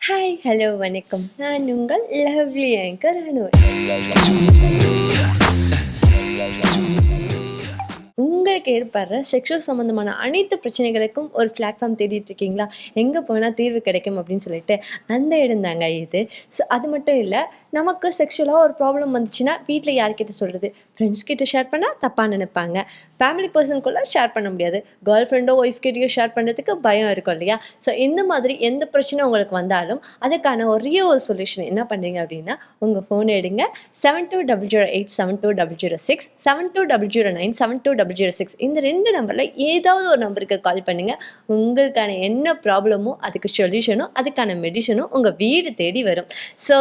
Hi, hello, வணக்கம். நான் உங்கள் லவ்லி ஆங்கர் அனு. உங்களுக்கு ஏற்படுற செக்ஷுவல் சம்மந்தமான அனைத்து பிரச்சனைகளுக்கும் ஒரு பிளாட்ஃபார்ம் தேடிட்டு இருக்கீங்களா? எங்கே போனால் தீர்வு கிடைக்கும் அப்படின்னு சொல்லிட்டு, அந்த இடம் தாங்க இது. ஸோ அது மட்டும் இல்லை, நமக்கு செக்ஷுவலாக ஒரு ப்ராப்ளம் வந்துச்சுன்னா வீட்டில் யார்கிட்ட சொல்கிறது? ஃப்ரெண்ட்ஸ் கிட்ட ஷேர் பண்ணால் தப்பாக நினைப்பாங்க. ஃபேமிலி பர்சனுக்குள்ளே ஷேர் பண்ண முடியாது. கேர்ள் ஃப்ரெண்டோ ஒய்ஃப் கிட்டேயோ ஷேர் பண்ணுறதுக்கு பயம் இருக்கும் இல்லையா? ஸோ இந்த மாதிரி எந்த பிரச்சனை உங்களுக்கு வந்தாலும் அதுக்கான ஒரே ஒரு சொல்யூஷன் என்ன பண்ணுறீங்க அப்படின்னா, உங்கள் ஃபோன் எடுங்க. 7200872006 7200972006 இந்த 2 நம்பரில் ஏதாவது ஒரு நம்பருக்கு கால் பண்ணுங்கள். உங்களுக்கான என்ன ப்ராப்ளமோ அதுக்கு சொல்யூஷனும் அதுக்கான மெடிஷனும் உங்கள் வீடு தேடி வரும். ஸோ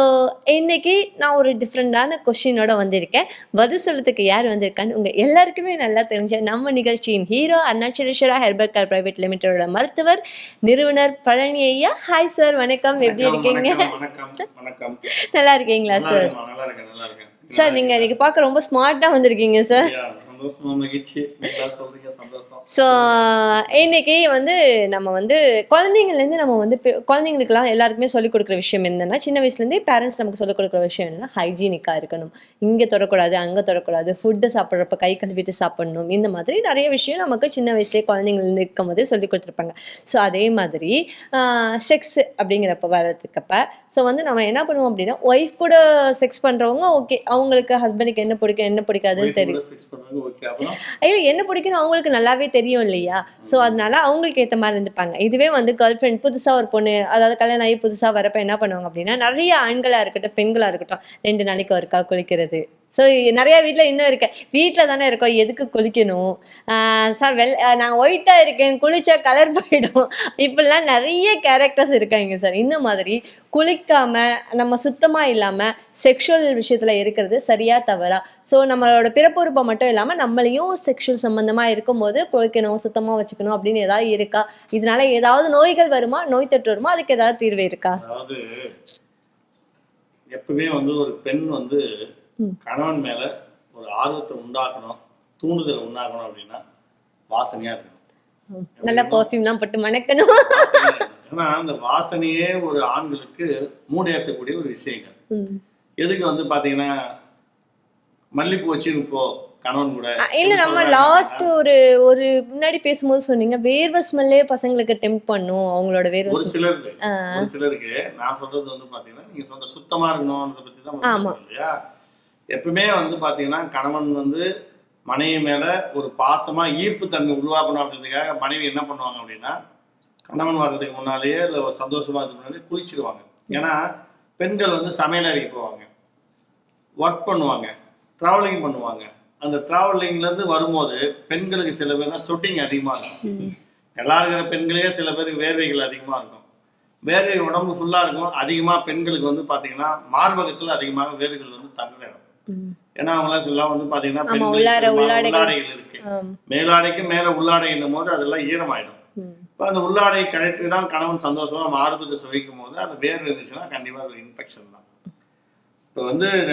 இன்னைக்கு நான் ஒரு டிஃப்ரெண்டான கொஷினோட வந்திருக்கேன். பதில் சொல்றதுக்கு யார் வந்திருக்கான்னு உங்கள் எல்லாருக்குமே நல்லா தெரிஞ்ச நம்ம நிகழ்ச்சியின் hero Arunachaleswara herbal care private லிமிடெடோட மருத்துவர் நிறுவனர் பழனி ஐயா. ஹாய் சார், வணக்கம். எப்படி இருக்கீங்க? நல்லா இருக்கீங்களா சார்? சார், நீங்க இன்னைக்கு பார்க்க ரொம்ப ஸ்மார்ட்டா வந்திருக்கீங்க சார். ஸோ இன்னைக்கு நம்ம குழந்தைங்கள்லேருந்து நம்ம குழந்தைங்களுக்குலாம் எல்லாருக்குமே சொல்லிக் கொடுக்குற விஷயம் என்னன்னா, சின்ன வயசுலேருந்தே பேரண்ட்ஸ் நமக்கு சொல்லிக் கொடுக்குற விஷயம் என்னன்னா, ஹைஜீனிக்காக இருக்கணும். இங்கே தொடக்கூடாது, அங்கே தொடக்கூடாது, ஃபுட்டு சாப்பிட்றப்ப கை கழுவிட்டு சாப்பிடணும். இந்த மாதிரி நிறைய விஷயம் நமக்கு சின்ன வயசுலேயே குழந்தைங்கள்லேருந்து இருக்கும் போதே சொல்லிக் கொடுத்துருப்பாங்க. ஸோ அதே மாதிரி செக்ஸ் அப்படிங்கிறப்ப வர்றதுக்கப்ப ஸோ நம்ம என்ன பண்ணுவோம் அப்படின்னா, ஒய்ஃப் கூட செக்ஸ் பண்ணுறவங்க ஓகே, அவங்களுக்கு ஹஸ்பண்டுக்கு என்ன பிடிக்கும் என்ன பிடிக்காதுன்னு தெரியும். இல்லை, என்ன பிடிக்கும்னு அவங்களுக்கு நல்லாவே தெரியும் இல்லையா? ஸோ அதனால அவங்களுக்கு ஏற்ற மாதிரி இருந்துப்பாங்க. இதுவே கேர்ள் ஃப்ரெண்ட் புதுசாக ஒரு பொண்ணு, அதாவது கல்யாணம் ஆகி புதுசாக வரப்போ என்ன பண்ணுவாங்க அப்படின்னா, நிறைய ஆண்களாக இருக்கட்டும் பெண்களாக இருக்கட்டும் 2 நாளைக்கு ஒருக்கா குளிக்கிறது. ஸோ நிறையா வீட்டில் இன்னும் இருக்கேன், வீட்டில் தானே இருக்கோம், எதுக்கு குளிக்கணும் சார்? நான் ஒயிட்டாக இருக்கேன், குளிச்சா கலர் போயிடும், இப்படிலாம் நிறைய கேரக்டர்ஸ் இருக்காங்க சார். இந்த மாதிரி குளிக்காமல் நம்ம சுத்தமாக இல்லாமல் செக்ஷுவல் விஷயத்தில் இருக்கிறது சரியா தவறா? ஸோ நம்மளோட பிறப்புறுப்பை மட்டும் இல்லாமல் நம்மளையும் செக்ஷுவல் சம்மந்தமாக இருக்கும்போது குளிக்கணும், சுத்தமாக வச்சுக்கணும் அப்படின்னு ஏதாவது இருக்கா? இதனால ஏதாவது நோய்கள் வருமா, நோய் தொற்று வருமா, அதுக்கு ஏதாவது தீர்வு இருக்கா? அதாவது எப்பவுமே ஒரு பெண் கணவன் மேல ஒரு ஆர்வத்தை உண்டாக்கணும், தூண்டுதலை உண்டாக்கணும் அப்படின்னா வாசனையா இருக்கணும். நல்ல பர்ஃப்யூம்லாம் போட்டு மணக்கணும். ஏன்னா அந்த வாசனையே ஒரு ஆண்களுக்கு மூடு ஏற்றக்கூடிய ஒரு விஷயங்கள். எதுக்கு பாத்தீங்கன்னா, மல்லிப்பூ வச்சுன்னு போ கணவன் கூட. இல்ல, நம்ம லாஸ்ட் ஒரு முன்னாடி பேசும்போது சொன்னீங்க வேர்வை ஸ்மெல்லே பசங்களுக்கு டெம்ப்ட் பண்ணும், அவங்களோட வேர்வை. ஒரு சிலருக்கு நான் சொல்றது பாத்தீங்கன்னா, நீங்க சொல்ற சுத்தமா இருக்கணும்ன்றத பத்தி தான் இல்லையா? எப்பவுமே பாத்தீங்கன்னா, கணவன் மனைவி மேல ஒரு பாசமா ஈர்ப்பு தன்மை உருவாக்கணும் அப்படின்றதுக்காக மனைவி என்ன பண்ணுவாங்க அப்படின்னா, கணவன் வர்றதுக்கு முன்னாலேயே இல்லை ஒரு சந்தோஷமா அதுக்கு முன்னாலே குளிச்சிருவாங்க. ஏன்னா பெண்கள் சமையல் அறைக்கு போவாங்க, ஒர்க் பண்ணுவாங்க, டிராவலிங் பண்ணுவாங்க. அந்த டிராவலிங்ல இருந்து வரும்போது பெண்களுக்கு சில பேர்னா சொட்டிங் அதிகமா இருக்கும். எல்லா இருக்கிற பெண்களே சில பேருக்கு வேர்வைகள் அதிகமா இருக்கும். வேர்வை உடம்பு ஃபுல்லா இருக்கும். அதிகமா பெண்களுக்கு பாத்தீங்கன்னா மார்பகத்துல அதிகமாக வேர்கள் தங்குற இடம். ஏன்னா அவங்களாம் பாத்தீங்கன்னா உள்ளாடைகள் இருக்கு, மேலாடைக்கு மேல உள்ளாடை என்னும் போது அதெல்லாம் ஈரமாயிடும். இப்போ அந்த உள்ளாடை கழற்றி தான் கணவன் சந்தோஷமா மார்பகத்தை சுவைக்கும் போது அந்த வேர்வை இருந்துச்சுன்னா கண்டிப்பா ஒரு இன்ஃபெக்ஷன் தான். இப்போ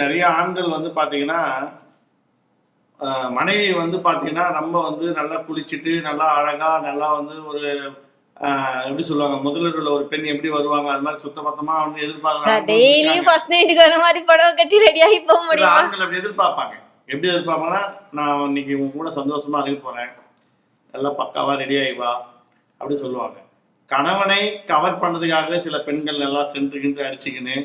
நிறைய ஆண்கள் பாத்தீங்கன்னா, மனைவி பாத்தீங்கன்னா ரொம்ப நல்லா குளிச்சுட்டு நல்லா அழகா நல்லா ஒரு எப்படி சொல்லுவாங்க, முதல்ல ஒரு பெண் எப்படி வருவாங்க அது மாதிரி சுத்தபத்தமா எதிர்பார்ப்பாங்க. ஆண்கள் அப்படி எதிர்பார்ப்பாங்க. எப்படி எதிர்பார்ப்பாங்கன்னா, நான் இன்னைக்கு உங்க கூட சந்தோஷமா இருக்க போறேன், நல்லா பக்காவா ரெடி ஆயிவா அப்படி சொல்லுவாங்க. கணவனை கவர் பண்ணதுக்காகவே சில பெண்கள் நல்லா சென்று அடிச்சுக்கின்னு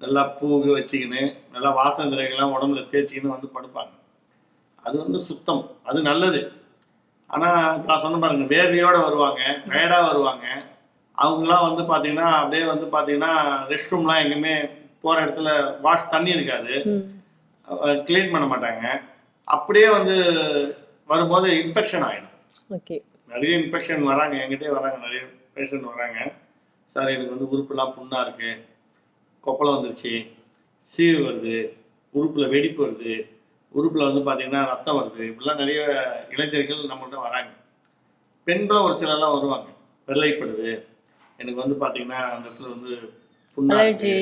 நல்லா பூவு வச்சுக்கின்னு நல்லா வாசனை திரைகள்லாம் உடம்புல தேய்ச்சிக்கின்னு படுப்பாங்க. அது சுத்தம், அது நல்லது. ஆனா நான் சொன்ன பாருங்க, வேர்வையோட வருவாங்க, டயர்டா வருவாங்க. அவங்கலாம் பாத்தீங்கன்னா அப்படியே பாத்தீங்கன்னா ரெஸ்ட் ரூம்லாம் எங்கேயுமே போற இடத்துல வாஷ் தண்ணி இருக்காது, கிளீன் பண்ண மாட்டாங்க. அப்படியே வரும்போது இன்ஃபெக்ஷன் ஆயிடும். நிறைய இன்ஃபெக்ஷன் வராங்க, என்கிட்டே வராங்க, நிறைய பேஷண்ட் வராங்க. சார் எனக்கு உறுப்புலாம் புண்ணா இருக்கு, கொப்பளை வந்துருச்சு, சீவு வருது, உறுப்புல வெடிப்பு வருது, உறுப்புல பாத்தீங்கன்னா ரத்தம் வருது, இப்படிலாம் நிறைய இளைஞர்கள் நம்மள்கிட்ட வராங்க. பெண்களும் ஒரு சிலர்லாம் வருவாங்க, வெள்ளைப்படுது எனக்கு பாத்தீங்கன்னா அந்த இடத்துல புண்ணா இருக்கு,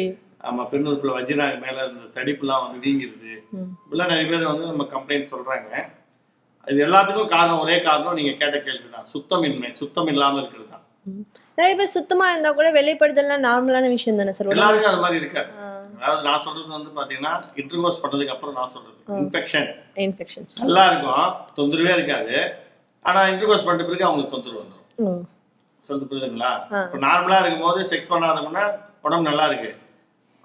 ஆமா பெண் உறுப்புல வஜினாக்கு மேல இந்த தடிப்புலாம் வீங்கிருது, இப்படிலாம் நிறைய பேர் நம்ம கம்ப்ளைண்ட் சொல்றாங்க. இது எல்லாத்துக்கும் காரணம் ஒரே காரணம், நீங்க கேட்ட கேள்விதான், சுத்தமின்மை, சுத்தம் இல்லாம இருக்கிறது தான். நிறைய பேர் சுத்தமா இருந்தா கூட வெளிப்படுதல்லாம் நார்மலான விஷயம் தானே சார். எல்லாருக்கும் அது மாதிரி இருக்காது. அதாவது நான் சொல்றது வந்து பாத்தீங்கன்னா இன்டர்கோர்ஸ் பண்ணதுக்கு அப்புறம் நான் சொல்றது இன்ஃபெக்ஷன்ஸ் நல்லா இருக்கும், தொந்தரவே இருக்காது. ஆனா இன்டர்கோர்ஸ் பண்ணிட்ட பிறகு அவங்களுக்கு தொந்தரவு வந்துடும். சொல்றது புரியுதுங்களா? இப்போ நார்மலா இருக்கும்போது செக்ஸ் பண்ணாதோம்னா உடம்பு நல்லா இருக்கு.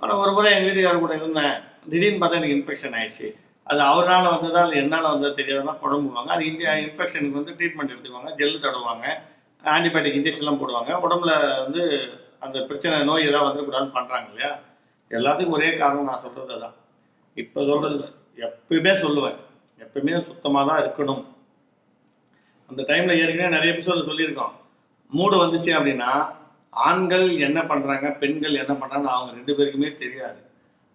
ஆனா ஒரு முறை எங்க வீட்டுக்காரர் கூட இருந்தேன், திடீர்னு பார்த்தா எனக்கு இன்ஃபெக்ஷன் ஆயிடுச்சு. அது அவரால் வந்ததா இல்லை என்னால் வந்ததா தெரியாதான் குழம்புவாங்க. அது இன்ஃபெக்ஷனுக்கு வந்து ட்ரீட்மெண்ட் எடுத்துக்குவாங்க, ஜெல்லு தடுவாங்க, ஆன்டிபயோட்டிக் இன்ஜெக்ஷன்லாம் போடுவாங்க. உடம்புல வந்து அந்த பிரச்சனை நோய் ஏதாவது வந்துடக்கூடாதுன்னு பண்ணுறாங்க இல்லையா? எல்லாத்துக்கும் ஒரே காரணம் நான் சொல்கிறது தான். இப்போ சொல்கிறது எப்பயுமே சொல்லுவேன், எப்பயுமே சுத்தமாக தான் இருக்கணும். அந்த டைமில் ஏற்கனவே நிறைய எபிசோடு சொல்லியிருக்கோம். மூடு வந்துச்சு அப்படின்னா ஆண்கள் என்ன பண்ணுறாங்க, பெண்கள் என்ன பண்ணுறாங்கன்னு அவங்க 2 பேருக்குமே தெரியாது.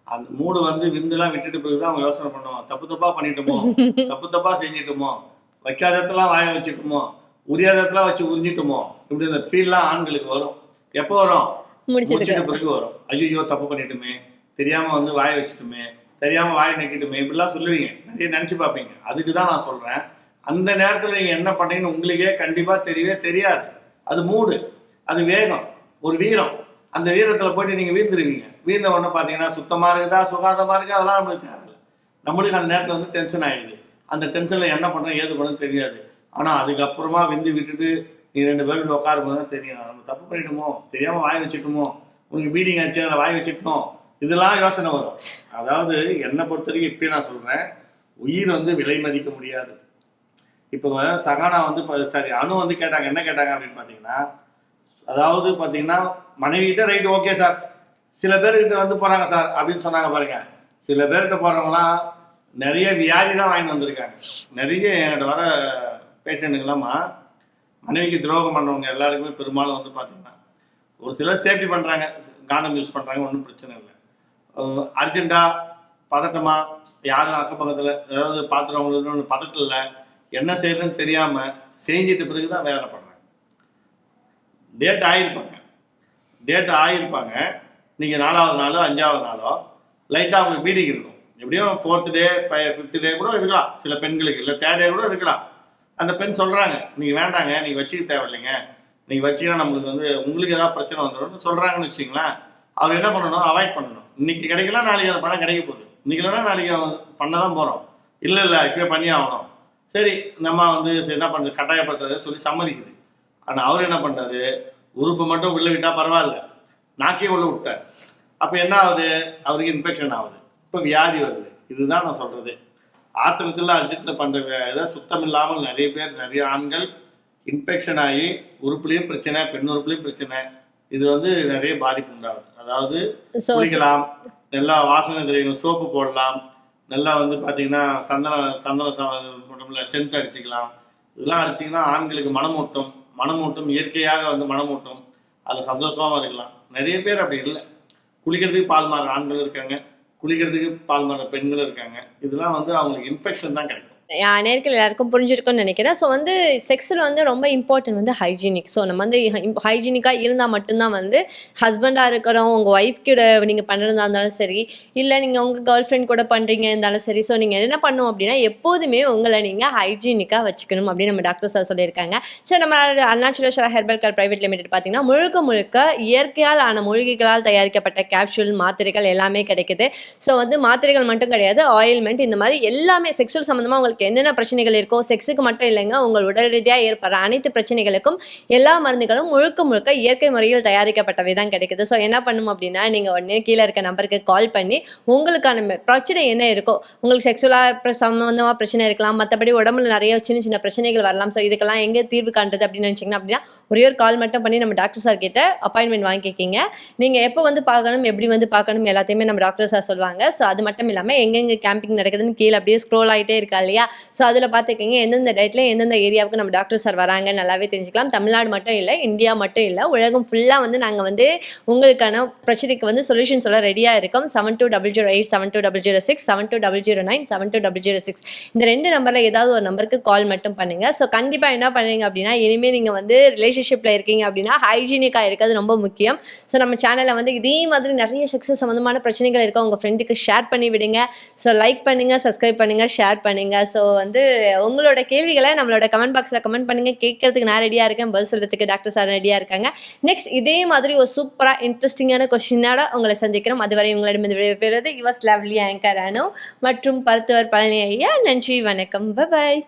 அந்த மூடு வந்து விந்துலாம் விட்டுட்டு பிறகுதான் அவங்க யோசனை பண்ணுவாங்க, தப்பு தப்பா பண்ணிட்டோமோ, தப்பு தப்பா செஞ்சிட்டோமோ, வைக்காத இடத்துலாம் வாய வச்சுட்டோமோ, உரியாத இடத்துல வச்சு உறிஞ்சிட்டோமோ, இப்படி இந்த ஃபீல்லாம் ஆண்களுக்கு வரும். எப்போ வரும்? முடிச்சிட்ட பிறகு வரும். ஐயோ தப்பு பண்ணிட்டுமே, தெரியாம வந்து வாய வச்சுட்டுமே, தெரியாம வாய் நக்கிட்டுமே, இப்படிலாம் சொல்லுவீங்க, நிறைய நினைச்சு பார்ப்பீங்க. அதுக்கு தான் நான் சொல்றேன், அந்த நேரத்துல நீங்க என்ன பண்ணீங்கன்னு உங்களுக்கே கண்டிப்பா தெரியவே தெரியாது. அது மூடு, அது வேகம், ஒரு வீரம். அந்த வீரத்துல போயிட்டு நீங்க வீழ்ந்துருவீங்க. வீழ்ந்த உடனே பாத்தீங்கன்னா சுத்தமா இருக்குதா, சுகாதாரமா இருக்கா, அதெல்லாம் நம்மளுக்கு தேவையில்லை. நம்மளுக்கு அந்த நேரத்துல வந்து டென்ஷன் ஆயிடுது. அந்த டென்ஷன்ல என்ன பண்றோம் ஏது பண்ணணும் தெரியாது. ஆனா அதுக்கப்புறமா விந்து விட்டுட்டு நீ 2 பேரும் உட்காரும் போது தான் தெரியும், நம்ம தப்பு பண்ணிட்டோமோ, தெரியாம வாய் வச்சுட்டோமோ, உனக்கு பீடிங் ஆச்சு அதில் வாய் வச்சுட்டோம், இதெல்லாம் யோசனை வரும். அதாவது என்னை பொறுத்த வரைக்கும் இப்பயும் நான் சொல்றேன், உயிர் வந்து விலை மதிக்க முடியாது. இப்போ சகானா வந்து சரி அனு வந்து கேட்டாங்க, என்ன கேட்டாங்க அப்படின்னு பார்த்தீங்கன்னா, அதாவது பார்த்தீங்கன்னா மனைவிகிட்ட ரைட் ஓகே சார், சில பேர்கிட்ட வந்து போறாங்க சார் அப்படின்னு சொன்னாங்க பாருங்க. சில பேர்கிட்ட போறவங்களாம் நிறைய வியாதி தான் வாங்கிட்டு வந்திருக்காங்க. நிறைய என்கிட்ட வர பேஷண்ட்டுங்களாமா மனைவிக்கு துரோகம் பண்ணுறவங்க எல்லாருக்குமே பெரும்பாலும் வந்து பார்த்தீங்கன்னா ஒரு சிலர் சேஃப்டி பண்ணுறாங்க, காண்டம் யூஸ் பண்ணுறாங்க, ஒன்றும் பிரச்சனை இல்லை. அர்ஜென்ட்டா பதட்டமா யாரும் அக்க பக்கத்தில் ஏதாவது பார்த்துறவங்களுக்கு பதட்டம் இல்லை, என்ன செய்யறதுன்னு தெரியாமல் செஞ்சிட்ட பிறகு தான் வேலை பண்ணுறாங்க. டேட் ஆகியிருப்பாங்க, நீங்கள் 4வது நாளோ 5வது நாளோ லைட்டாக அவங்களுக்கு பீடிங் இருக்கும். எப்படியும் 4th டே 5th டே கூட இருக்கலாம், சில பெண்களுக்கு இல்லை 3rd டே கூட இருக்கலாம். அந்த பெண் சொல்கிறாங்க, நீங்கள் வேண்டாங்க, நீங்கள் வச்சுக்க தேவையில்லைங்க, நீங்கள் வச்சிங்கன்னா நம்மளுக்கு வந்து உங்களுக்கு ஏதாவது பிரச்சனை வந்துடும் சொல்கிறாங்கன்னு வச்சிங்களேன். அவர் என்ன பண்ணணும், அவாய்ட் பண்ணணும். இன்னைக்கு கிடைக்கலாம், நாளைக்கு அந்த பணம் கிடைக்க போகுது. இன்னைக்கு இல்லைன்னா நாளைக்கு பண்ண தான் போகிறோம். இல்லை இப்போயே பண்ணி ஆகணும். சரி நம்ம வந்து சரி என்ன பண்ணுறது, கட்டாயப்படுத்துறது சொல்லி சம்மதிக்குது. ஆனால் அவர் என்ன பண்ணுறாரு, உறுப்பு மட்டும் உள்ளே விட்டால் பரவாயில்ல, நாக்கே உள்ள விட்டார். அப்போ என்ன ஆகுது, அவருக்கு இன்ஃபெக்ஷன் ஆகுது, இப்போ வியாதி வருது. இதுதான் நான் சொல்கிறது. ஆத்திரத்தில் அர்ஜென்ட்டில் பண்ணுற இதை சுத்தம் இல்லாமல் நிறைய பேர், நிறைய ஆண்கள் இன்ஃபெக்ஷன் ஆகி உறுப்புலையும் பிரச்சனை, பெண் உறுப்புலையும் பிரச்சனை. இது வந்து நிறைய பாதிப்பு உண்டாகுது. அதாவது குளிக்கலாம், நல்லா வாசனை தெரியும், சோப்பு போடலாம், நல்லா வந்து பார்த்தீங்கன்னா சந்தன உடம்புல சென்ட் அடிச்சுக்கலாம். இதெல்லாம் அடிச்சிங்கன்னா ஆண்களுக்கு மனமூட்டம் இயற்கையாக வந்து மனமூட்டம், அதில் சந்தோஷமாகவும் இருக்கலாம். நிறைய பேர் அப்படி இல்லை. குளிக்கிறதுக்கு பால் மாற ஆண்கள் இருக்காங்க, குளிக்கிறதுக்கு பால் மாற பெண்கள் இருக்காங்க. இதெல்லாம் வந்து அவங்களுக்கு இன்ஃபெக்ஷன் தான் கிடைக்கும். நேர்கள் எல்லாருக்கும் புரிஞ்சிருக்கும்னு நினைக்கிறேன். ஸோ வந்து செக்ஸில் வந்து ரொம்ப இம்பார்ட்டன்ட் வந்து ஹைஜீனிக். ஸோ நம்ம வந்து ஹைஜீனிக்காக இருந்தால் மட்டும்தான் வந்து ஹஸ்பண்டாக இருக்கிறோம், உங்கள் ஒய்ஃப் கூட நீங்கள் பண்ணுறதா இருந்தாலும் சரி, இல்லை நீங்கள் உங்கள் கேர்ள் ஃப்ரெண்ட் கூட பண்ணுறீங்க இருந்தாலும் சரி, ஸோ நீங்கள் என்ன பண்ணணும் அப்படின்னா எப்போதுமே உங்களை நீங்கள் ஹைஜீனிக்காக வச்சுக்கணும் அப்படின்னு நம்ம டாக்டர் சார் சொல்லியிருக்காங்க. ஸோ நம்ம Arunachaleswara herbal care private limited பார்த்தீங்கன்னா முழுக்க இயற்கையால் ஆன மூலிகைகளால் தயாரிக்கப்பட்ட கேப்சூல், மாத்திரைகள் எல்லாமே கிடைக்குது. ஸோ வந்து மாத்திரைகள் மட்டும் கிடையாது, ஆயில்மெண்ட், இந்த மாதிரி எல்லாமே செக்ஷுவல் சம்மந்தமாக உங்களுக்கு என்னென்ன பிரச்சனைகள் இருக்கோ, செக்ஸுக்கு மட்டும் இல்லைங்க, உங்கள் உடல் ரீதியாக ஏற்படுற அனைத்து பிரச்சனைகளுக்கும் எல்லா மருந்துகளும் முழுக்க இயற்கை முறையில் தயாரிக்கப்பட்டவை தான் கிடைக்குது. ஸோ என்ன பண்ணும் அப்படின்னா, நீங்கள் உடனே கீழே இருக்க நம்பருக்கு கால் பண்ணி உங்களுக்கான பிரச்சனை என்ன இருக்கோ, உங்களுக்கு செக்ஷுவலாக சம்மந்தமாக பிரச்சனை இருக்கலாம், மற்றபடி உடம்புல நிறைய சின்ன பிரச்சனைகள் வரலாம். ஸோ இதுக்கெல்லாம் எங்கே தீர்வு காண்றது அப்படின்னு நினச்சிங்கன்னா அப்படின்னா ஒரே ஒரு கால் மட்டும் பண்ணி நம்ம டாக்டர் சார் கிட்ட அப்பாயின்மெண்ட் வாங்கிக்கிங்க. நீங்கள் எப்போ வந்து பார்க்கணும், எப்படி வந்து பார்க்கணும் எல்லாத்தையுமே நம்ம டாக்டர் சார் சொல்லுவாங்க. ஸோ அது மட்டும் இல்லாமல் எங்கெங்கே கேம்பிங் நடக்குதுன்னு கீழே அப்படியே ஸ்க்ரோல் ஆகிட்டே இருக்கா இல்லையா, ஸோ அதில் பார்த்துக்கிங்க எந்தெந்த டேட்டில் எந்தெந்த ஏரியாவுக்கு நம்ம டாக்டர் சார் வராங்க நல்லாவே தெரிஞ்சுக்கலாம். தமிழ்நாடு மட்டும் இல்லை, இந்தியா மட்டும் இல்லை, உலகம் ஃபுல்லாக வந்து நாங்கள் வந்து உங்களுக்கான பிரச்சனைக்கு வந்து சொல்யூஷன் சொல்ல ரெடியாக இருக்கோம். 7208 7206 7209 7206 இந்த 2 நம்பரில் ஏதாவது ஒரு நம்பருக்கு கால் மட்டும் பண்ணுங்கள். ஸோ கண்டிப்பாக என்ன பண்ணுறீங்க அப்படின்னா, இனிமேல் நீங்கள் வந்து ரிலேஷன்ஷிப் ரிலேஷன்ஷிப்பில் இருக்கீங்க அப்படின்னா ஹைஜீனிக்காக இருக்கிறது ரொம்ப முக்கியம். ஸோ நம்ம சேனலில் வந்து இதே மாதிரி நிறைய செக்ஸ் சம்மந்தமான பிரச்சனைகள் இருக்க உங்கள் ஃப்ரெண்டுக்கு ஷேர் பண்ணி விடுங்க. ஸோ லைக் பண்ணுங்கள், சப்ஸ்கிரைப் பண்ணுங்கள், ஷேர் பண்ணுங்கள். ஸோ வந்து உங்களோட கேள்விகளை நம்மளோட கமெண்ட் பாக்ஸில் கமெண்ட் பண்ணுங்கள். கேட்கறதுக்கு நான் ரெடியாக இருக்கேன், பதில் சொல்கிறதுக்கு டாக்டர் சார் ரெடியாக இருக்காங்க. நெக்ஸ்ட் இதே மாதிரி ஒரு சூப்பராக இன்ட்ரெஸ்டிங்கான கொஸ்டினோட உங்களை சந்திக்கிறோம். அதுவரை உங்களிடம் விடைபெறுவது யுவர்ஸ் லவ்லி ஆங்கர் அனு மற்றும் மருத்துவர் பழனி ஐயா. நன்றி, வணக்கம், பை பாய்.